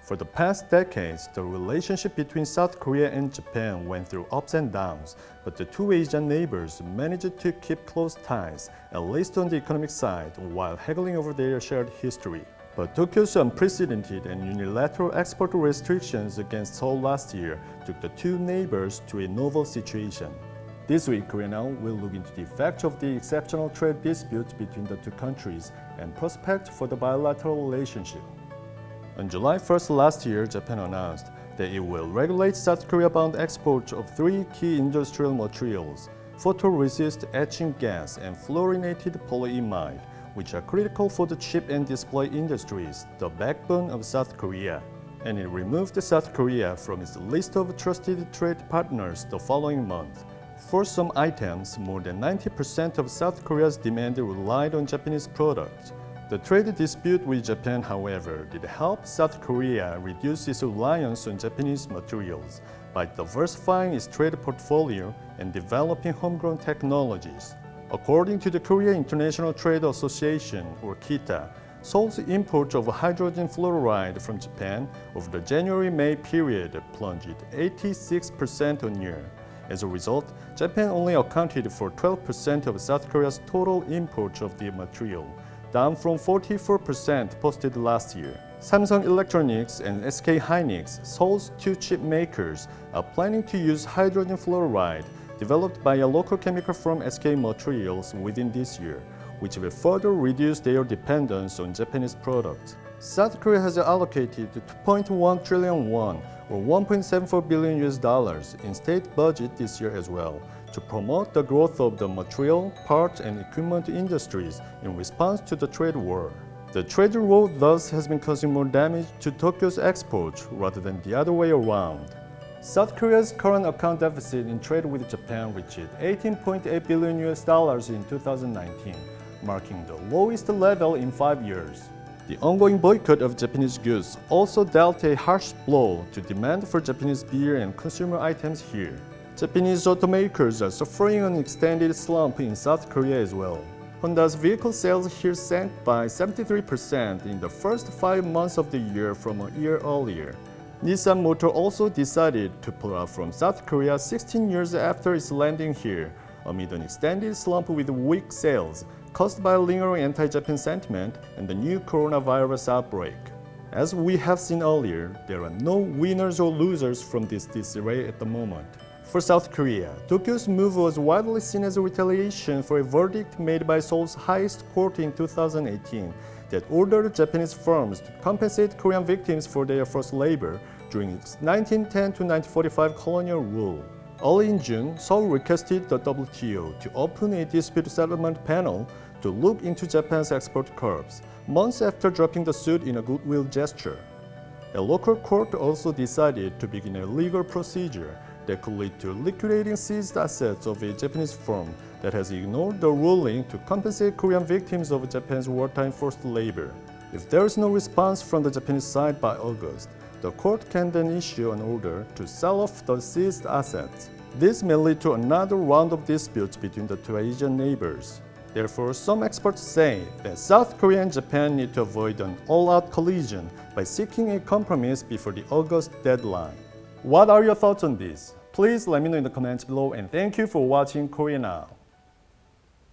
For the past decades, the relationship between South Korea and Japan went through ups and downs, but the two Asian neighbors managed to keep close ties, at least on the economic side, while haggling over their shared history. But Tokyo's unprecedented and unilateral export restrictions against Seoul last year took the two neighbors to a novel situation. This week, Korea Now will look into the effects of the exceptional trade disputes between the two countries and prospects for the bilateral relationship. On July 1st last year, Japan announced that it will regulate South Korea-bound exports of three key industrial materials: photoresist etching gas and fluorinated polyimide, which are critical for the chip and display industries, the backbone of South Korea. And it removed South Korea from its list of trusted trade partners the following month. For some items, more than 90% of South Korea's demand relied on Japanese products. The trade dispute with Japan, however, did help South Korea reduce its reliance on Japanese materials by diversifying its trade portfolio and developing homegrown technologies. According to the Korea International Trade Association, or KITA, Seoul's import of hydrogen fluoride from Japan over the January-May period plunged 86% on year. As a result, Japan only accounted for 12% of South Korea's total import of the material, down from 44% posted last year. Samsung Electronics and SK Hynix, Seoul's two chip makers, are planning to use hydrogen fluoride developed by a local chemical firm SK Materials within this year, which will further reduce their dependence on Japanese products. South Korea has allocated 2.1 trillion won, or $1.74 billion in state budget this year as well, to promote the growth of the material, parts, and equipment industries in response to the trade war. The trade war thus has been causing more damage to Tokyo's exports rather than the other way around. South Korea's current account deficit in trade with Japan reached $18.8 billion in 2019, marking the lowest level in 5 years. The ongoing boycott of Japanese goods also dealt a harsh blow to demand for Japanese beer and consumer items here. Japanese automakers are suffering an extended slump in South Korea as well. Honda's vehicle sales here sank by 73% in the first 5 months of the year from a year earlier. Nissan Motor also decided to pull out from South Korea 16 years after its landing here, amid an extended slump with weak sales caused by lingering anti-Japan sentiment and the new coronavirus outbreak. As we have seen earlier, there are no winners or losers from this disarray at the moment. For South Korea, Tokyo's move was widely seen as a retaliation for a verdict made by Seoul's highest court in 2018 that ordered Japanese firms to compensate Korean victims for their forced labor during its 1910 to 1945 colonial rule. Early in June, Seoul requested the WTO to open a dispute settlement panel to look into Japan's export curbs, months after dropping the suit in a goodwill gesture. A local court also decided to begin a legal procedure that could lead to liquidating seized assets of a Japanese firm that has ignored the ruling to compensate Korean victims of Japan's wartime forced labor. If there is no response from the Japanese side by August, the court can then issue an order to sell off the seized assets. This may lead to another round of disputes between the two Asian neighbors. Therefore, some experts say that South Korea and Japan need to avoid an all-out collision by seeking a compromise before the August deadline. What are your thoughts on this? Please let me know in the comments below, and thank you for watching Korea Now.